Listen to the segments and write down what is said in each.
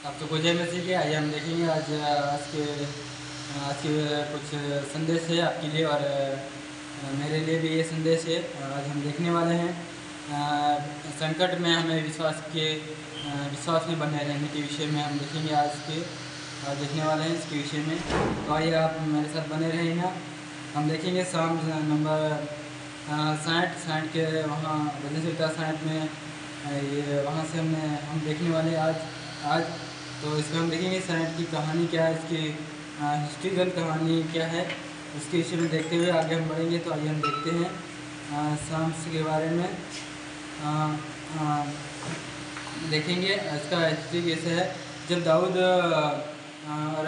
आप सबको जय मसीह की। आइए हम देखेंगे आज के कुछ संदेश है आपके लिए और मेरे लिए भी ये संदेश है। आज हम देखने वाले हैं संकट में हमें विश्वास में बने रहने के विषय में हम देखेंगे। आज देखने वाले हैं इसके विषय में, तो आइए आप मेरे साथ बने रहेंगे। हम देखेंगे शाम नंबर 60 के वहाँ भजन 60 में ये वहाँ से हम देखने वाले हैं आज। तो इसमें हम देखेंगे सैंड की कहानी क्या है, इसकी हिस्ट्रिकल कहानी क्या है, उसके विषय में देखते हुए आगे हम बढ़ेंगे। तो आइए हम देखते हैं शाम्स के बारे में देखेंगे। इसका हिस्ट्री कैसे है। जब दाऊद और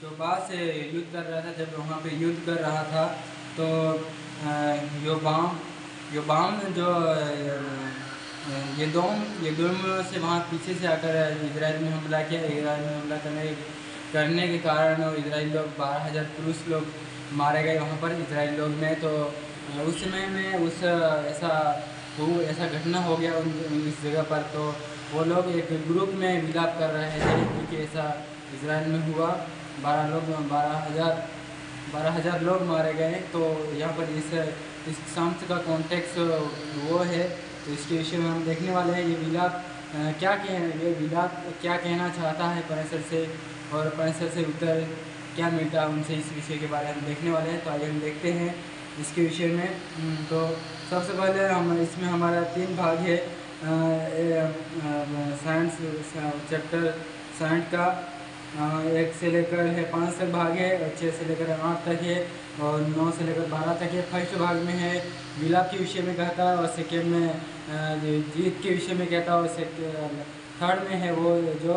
शोबा से युद्ध कर रहा था, जब वहाँ पे युद्ध कर रहा था, तो योबाम जो यदोम से वहाँ पीछे से आकर इजराइल में हमला किया। इजराइल में हमला करने के कारण इजराइल लोग 12,000 पुरुष लोग मारे गए वहाँ पर इजराइल लोग में। तो उस समय में ऐसा घटना हो गया इस जगह पर। तो वो लोग एक ग्रुप में विलाप कर रहे थे क्योंकि ऐसा इजराइल में हुआ। 12,000 लोग मारे गए। तो यहाँ पर इस शाम्स का कॉन्टेक्स्ट वो है, तो इसके विषय में हम देखने वाले हैं। ये विलाप क्या कहना चाहता है परमेश्वर से, और परमेश्वर से उत्तर क्या मिलता है उनसे, इस विषय के बारे में हम देखने वाले हैं। तो आइए हम देखते हैं इसके विषय में। तो सबसे पहले इसमें हमारा 3 भाग है। साइंस चैप्टर साइंस का 1 से लेकर 5 तक भाग है, 6 से लेकर 8 तक है, और 9 से लेकर 12 तक है। फर्स्ट भाग में है विलाप के विषय में कहता है, और सेकेंड में जीत के विषय में कहता है, और थर्ड में है वो जो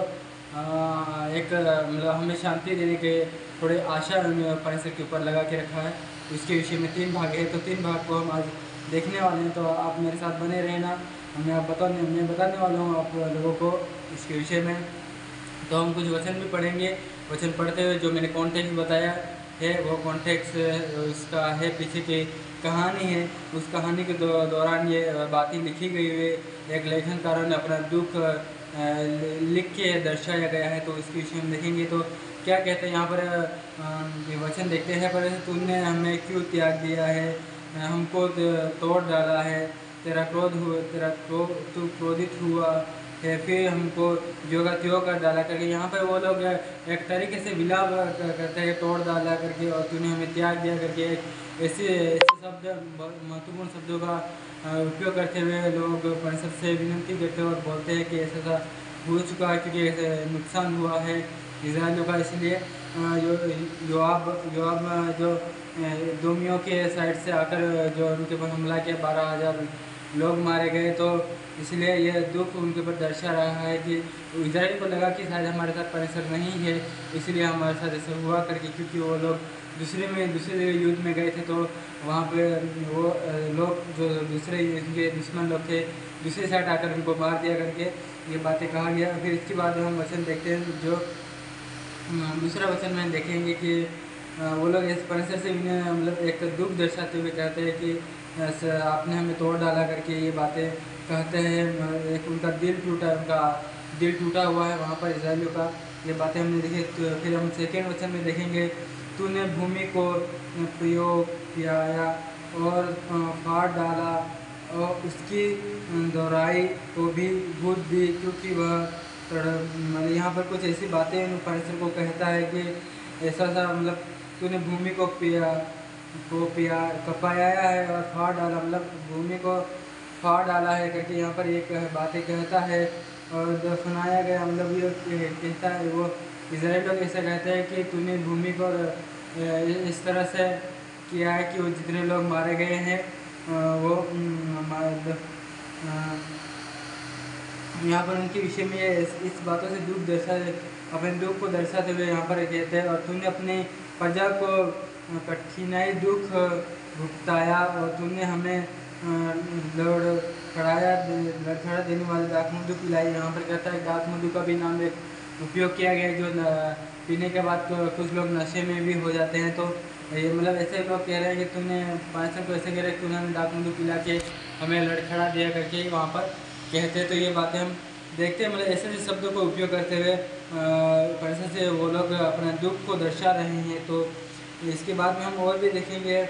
एक मतलब हमें शांति देने के थोड़े आशा परमेश्वर के ऊपर लगा के रखा है। उसके विषय में 3 भाग है। तो 3 भाग को हम आज देखने वाले हैं। तो आप मेरे साथ बने रहना। मैं बताने वाला हूँ आप लोगों को इसके विषय में। तो हम कुछ वचन भी पढ़ेंगे। वचन पढ़ते हुए जो मैंने कॉन्टेक्स्ट बताया है वो कॉन्टेक्स्ट उसका है, पीछे की कहानी है। उस कहानी के दौरान ये बातें लिखी गई हुई, एक लेखनकारों ने अपना दुख लिख के दर्शाया गया है। तो इसके विषय में देखेंगे। तो क्या कहते हैं यहाँ पर वचन देखते हैं। पर तूने हमें क्यों त्याग दिया है, हमको तोड़ डाला है, तू क्रोधित हुआ है, फिर हमको योगा त्यों कर डाला करके। यहाँ पर वो लोग एक तरीके से विलाप करते हैं, तोड़ डाला करके, और तूने हमें त्याग दिया करके। ऐसे शब्द, महत्वपूर्ण शब्दों का उपयोग करते हुए लोग परमेश्वर से विनती करते हैं और बोलते हैं कि ऐसा हो चुका है क्योंकि ऐसे नुकसान हुआ है इजराइलियों का। इसलिए योआब जो दोमियों के साइड से आकर जो उनके ऊपर हमला किया, 12,000 लोग मारे गए। तो इसलिए यह दुख उनके ऊपर दर्शा रहा है कि इजराइल को लगा कि शायद हमारे साथ परमेश्वर नहीं है, इसलिए हमारे साथ ऐसा हुआ करके। क्योंकि वो लोग दूसरे युद्ध में गए थे, तो वहाँ पे वो लोग जो दूसरे इनके दुश्मन लोग थे, दूसरी साइड आकर उनको मार दिया करके ये बातें कहा गया। फिर इसके बाद हम वचन देखते हैं। जो दूसरा वचन में देखेंगे कि वो लोग इस परमेश्वर से मतलब एक दुख दर्शाते हुए कहते हैं कि आपने हमें तोड़ डाला करके ये बातें कहते हैं। एक उनका दिल टूटा हुआ है वहाँ पर इजराइलियों का। ये बातें हमने देखी। तो फिर हम सेकेंड वचन में देखेंगे, तूने भूमि को प्रयोग पियाया और फाड़ डाला, और उसकी दोहराई को भी भूत दी, क्योंकि वह मतलब यहाँ पर कुछ ऐसी बातें परमेश्वर को कहता है कि ऐसा मतलब तूने भूमि को कपाया है और फाड़ डाला, मतलब भूमि को फाड़ डाला है करके यहाँ पर एक बातें कहता है। और दफनाया गया, मतलब ये कहता है वो इजराइल लोग ऐसा कहते हैं कि तूने भूमि को इस तरह से किया है कि वो जितने लोग मारे गए हैं वो यहाँ पर उनके विषय में इस बातों से अपने दुख को दर्शाते हुए यहाँ पर कहते हैं, और तूने अपने प्रजा को कठिनाई दुख भुगताया, और तूने हमें लड़खड़ा देने वाले दाखमधु पिलाई। यहाँ पर कहता है दाखमधु का भी नाम एक उपयोग किया गया है, जो पीने के बाद तो कुछ लोग नशे में भी हो जाते हैं। तो ये मतलब ऐसे लोग कह रहे हैं कि तूने परमेश्वर को ऐसे कह रहे हैं, तूने हमें दाखमधु पिला के हमें लड़खड़ा दिया करके वहाँ पर कहते हैं। तो ये बातें हम देखते हैं मतलब ऐसे ऐसे शब्दों को उपयोग करते हुए परमेश्वर से वो लोग अपना दुख को दर्शा रहे हैं। तो इसके बाद में हम और भी देखेंगे,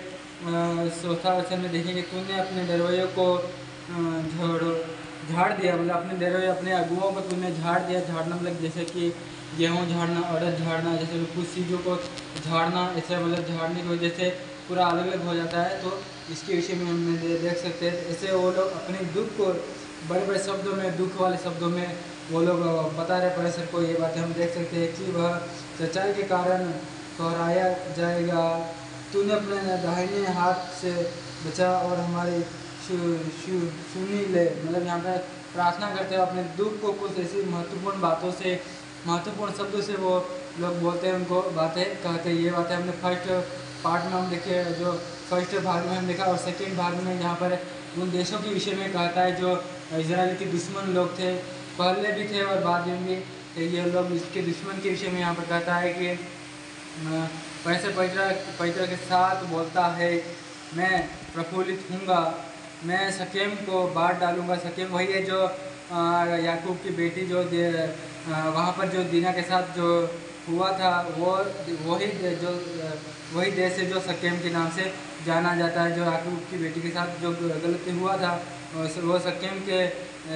चौथा वचन में देखेंगे, तूने अपने डरवैयों को झाड़ दिया, मतलब अपने डरवैयों अपने अगुओं को तूने झाड़ दिया। झाड़ना मतलब जैसे कि गेहूँ झाड़ना, अड़द झाड़ना, जैसे कुछ चीज़ों को झाड़ना, ऐसे मतलब झाड़ने की वजह से पूरा अलग अलग हो जाता है। तो इसके विषय में हम देख सकते हैं ऐसे वो लोग अपने दुख को बड़े बड़े शब्दों में, दुख वाले शब्दों में वो लोग बता रहे परमेश्वर को। ये बातें हम देख सकते हैं कि वह सच्चाई के कारण दोहराया जाएगा। तूने अपने दाहिने हाथ से बचा और हमारी सुनी ले, मतलब यहाँ पर प्रार्थना करते हो अपने दुख को कुछ ऐसी महत्वपूर्ण बातों से, महत्वपूर्ण शब्दों से वो लोग बोलते हैं, उनको बातें कहते हैं। ये बातें हमने फर्स्ट पार्ट में हम देखे, जो फर्स्ट भाग में हम देखा, और सेकेंड भाग में यहाँ पर उन देशों के विषय में कहता है जो इजराइल के दुश्मन लोग थे, पहले भी थे और बाद में भी ये लोग इसके दुश्मन के विषय में यहाँ पर कहता है कि पवित्र के साथ बोलता है, मैं प्रफुल्लित हूँगा, मैं शकेम को बांट डालूँगा। शकेम वही है जो याकूब की बेटी जो वहाँ पर जो दीना के साथ जो हुआ था, वही देश है जो शकेम के नाम से जाना जाता है। जो याकूब की बेटी के साथ जो गलती हुआ था, वो शकेम के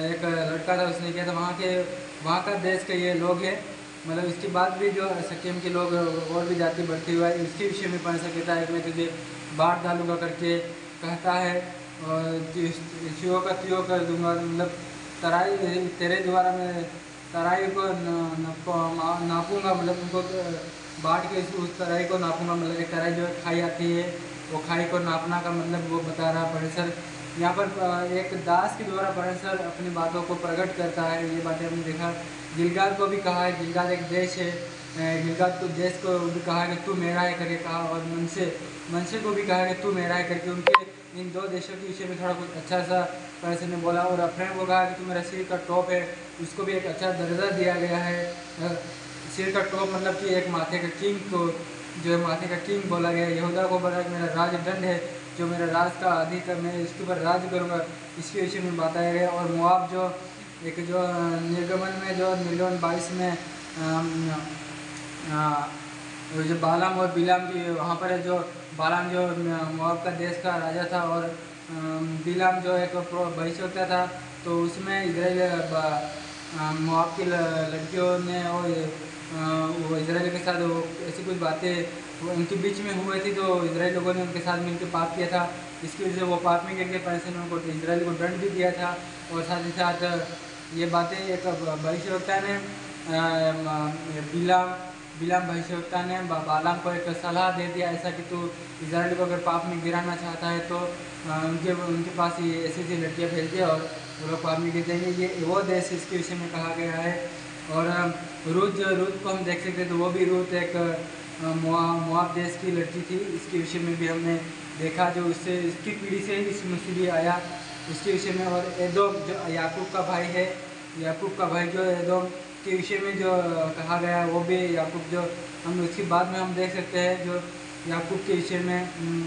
एक लड़का था, उसने किया था। वहाँ का देश के ये लोग हैं, मतलब इसके बाद भी जो शकेम के लोग और भी जाति बढ़ती हुआ है, इसके विषय में परमेश्वर कहता है कि मैं तुझे बांट डालूंगा करके कहता है, और शिव का त्यों कर दूंगा, मतलब तराई तेरे द्वारा मैं तराई को नापूंगा, मतलब उनको बांट के उस तराई को नापूंगा। मतलब एक तराई जो खाई आती है, वो खाई को नापना का मतलब वो बता रहा परमेश्वर। यहाँ पर एक दास के द्वारा परमेश्वर अपनी बातों को प्रकट करता है। ये बातें हमने देखा। गिलगाद को भी कहा है, गिलगाद एक देश है, गिलगाद को देश को भी कहा है कि तू मेरा है करके कहा, और मनसे को भी कहा है कि तू मेरा है करके। उनके इन दो देशों के विषय में थोड़ा कुछ अच्छा सा परमेश्वर ने बोला। और अफ्रीम को कहा कि तू मेरा सिर का टॉप है, उसको भी एक अच्छा दर्जा दिया गया है। सिर का टॉप मतलब कि एक माथे का किंग को, जो माथे का किंग बोला गया। यहूदा को बोला कि मेरा राजदंड है, जो मेरा राज का अधिकार, मैं इसके ऊपर राज करूँगा, इसके विषय में बताया गया। और मोआब जो एक जो निर्गमन में जो निर्गमन 22 में जो बालाम और बिलाम की वहाँ पर है, जो बालाम जो मोआब का देश का राजा था, और बिलाम जो एक भविष्यवक्ता था। तो उसमें इजराइल मोआब की लड़कियों ने और वो इजराइल के साथ वो ऐसी कुछ बातें उनके बीच में हुई थी, तो इजराइल लोगों ने उनके साथ मिलकर पाप किया था। इसकी वजह से वो पाप में करके परमेश्वर ने उनको इजराइल को दंड भी दिया था। और साथ ही साथ ये बातें एक भविष्यवक्ता ने बिलाम भविष्यवक्ता ने बालाम को एक सलाह दे दिया ऐसा कि तू इजराइल को अगर पाप में गिराना चाहता है तो उनके पास ये ऐसी ऐसी लड़कियाँ भेज दिया और वो लोग पाप में गिर जाएंगे। ये वो देश इसके विषय में कहा गया है। और रूत को हम देख सकते हैं, तो वो भी रूत एक मोआब देश की लड़की थी। इसके विषय में भी हमने देखा, जो उससे इसकी पीढ़ी से इस मसीह आया, उसके विषय में। और एदोम जो याकूब का भाई है, याकूब का भाई जो एदोम के विषय में जो कहा गया, वो भी याकूब जो हम उसके बाद में हम देख सकते हैं, जो याकूब के विषय में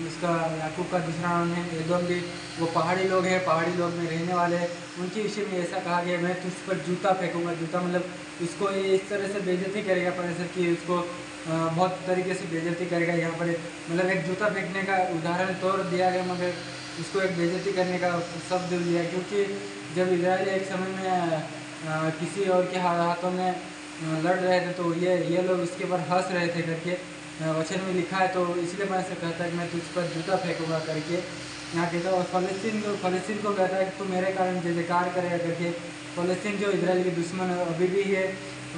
इसका याकूब का दूसरा नाम है एदोम भी। वो पहाड़ी लोग हैं, पहाड़ी लोग में रहने वाले हैं। उनके विषय में ऐसा कहा गया, मैं तुझ पर जूता फेंकूंगा। जूता मतलब इसको इस तरह से बेइज्जती करेगा परमेश्वर की, उसको बहुत तरीके से बेइज्जती करेगा। यहाँ पर मतलब एक जूता फेंकने का उदाहरण तौर दिया गया, मगर उसको एक बेइज्जती करने का शब्द दिया, क्योंकि जब इजराइल एक समय में किसी और के हाथों में लड़ रहे थे, तो ये लोग इसके ऊपर हंस रहे थे करके वचन में लिखा है। तो इसलिए मैं ऐसा कहता है कि मैं तुझ पर जूता फेंकूंगा करके यहाँ कहता है। और फ़लस्तीन को कहता है कि तू मेरे कारण जय जयकार करेगा करके। फ़लस्तीन जो इजराइल के दुश्मन अभी भी है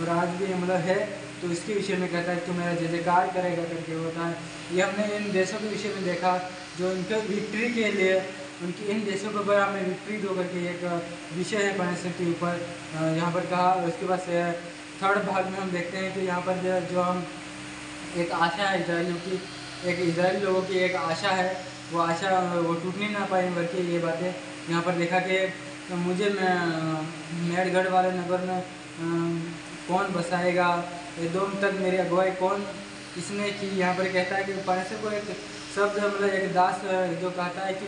और आज भी मतलब है, तो इसके विषय में कहता है कि तू मेरा जय जयकार करेगा करके होता है। ये हमने इन देशों के विषय में देखा, जो इनके विक्ट्री के लिए उनकी इन देशों के ऊपर हमें विक्ट्री दो करके एक विषय है परमेश्वर के ऊपर यहाँ पर कहा। उसके बाद थर्ड भाग में हम देखते हैं कि यहाँ पर जो हम एक आशा है इजराइलियों की, एक इजराइली लोगों की एक आशा है, वो आशा वो टूटनी ना पाए करके ये बातें यहाँ पर देखा कि मुझे मेढ़गढ़ वाले नगर में कौन बसाएगा, एदोम तक मेरी अगुवाई कौन इसने की। यहाँ पर कहता है कि परमेश्वर को एक शब्द मतलब एक दास जो कहता है कि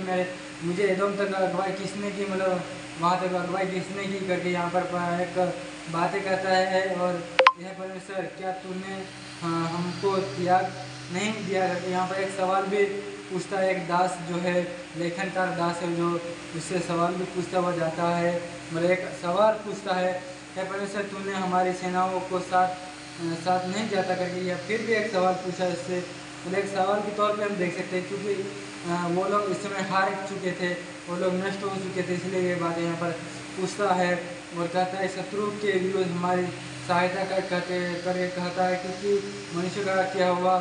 मुझे एदोम तक अगुवाई किसने की, मतलब वहाँ तक अगुवाई किसने की करके यहाँ पर एक बातें करता है। और यह परमेश्वर क्या तूने हमको त्याग नहीं दिया करके यहाँ पर एक सवाल भी पूछता है। एक दास जो है, लेखनकार दास है, जो उससे सवाल भी पूछता हुआ जाता है, मतलब एक सवाल पूछता है, क्या परमेश्वर तूने हमारी सेनाओं को साथ नहीं जाता करके यह फिर भी एक सवाल पूछा इससे। मतलब एक सवाल के तौर पे हम देख सकते हैं, क्योंकि वो लोग इस समय हार चुके थे, वो लोग नष्ट हो चुके थे, इसलिए ये बातें यहाँ पर पूछता है। और कहता है शत्रु के विरुद्ध हमारी सहायता करके कहता है, क्योंकि मनुष्य का क्या हुआ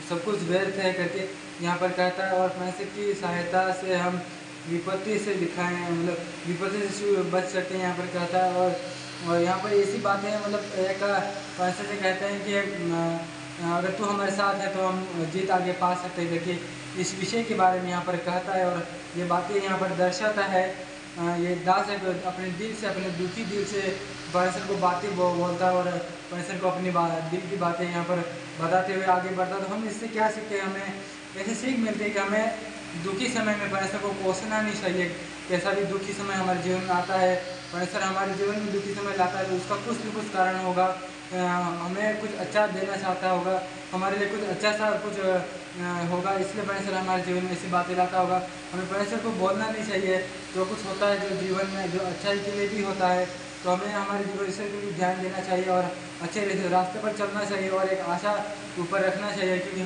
सब कुछ व्यर्थ है करके यहाँ पर कहता है। और पैसे की सहायता से हम विपत्ति से दिखाएं, मतलब विपत्ति से बच सकते हैं यहाँ पर कहता है। और यहाँ पर ऐसी बातें हैं, मतलब एक पैसे से कहते हैं कि अगर तू हमारे साथ है तो हम जीत आगे पा सकते हैं करके इस विषय के बारे में यहाँ पर कहता है। और ये बातें यहाँ पर दर्शाता है। ये दास है अपने दिल से, अपने दुखी दिल से परमेश्वर को बातें बोलता है और परमेश्वर को अपनी दिल की बातें यहाँ पर बताते हुए आगे बढ़ता। तो हम इससे क्या सीखते हैं, हमें ऐसे सीख मिलती है कि हमें दुखी समय में परमेश्वर को कोसना नहीं चाहिए। कैसा भी दुखी समय हमारे जीवन में आता है, परमेश्वर हमारे जीवन में दुखी समय लाता है तो उसका कुछ न कुछ कारण होगा, हमें कुछ अच्छा देना चाहता होगा, हमारे लिए कुछ अच्छा सा कुछ होगा, इसलिए परमेश्वर हमारे जीवन में ऐसी बातें लाता होगा। हमें परमेश्वर को बोलना नहीं चाहिए, जो कुछ होता है जो जीवन में जो अच्छाई के लिए भी होता है, तो हमें हमारे जीवन से भी ध्यान देना चाहिए और अच्छे रास्ते पर चलना चाहिए और एक आशा ऊपर रखना चाहिए, क्योंकि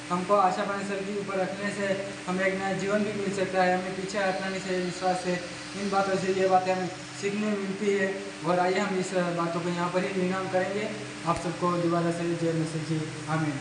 हमको आशा परमेश्वर के ऊपर रखने से हमें एक नया जीवन भी मिल सकता है। हमें पीछे हटना नहीं चाहिए विश्वास से। इन बातों से ये बातें हमें सीखने मिलती है। और आइए हम इस बातों को यहाँ पर ही विराम करेंगे। आप सबको दोबारा से जय मसीह जी, आमीन।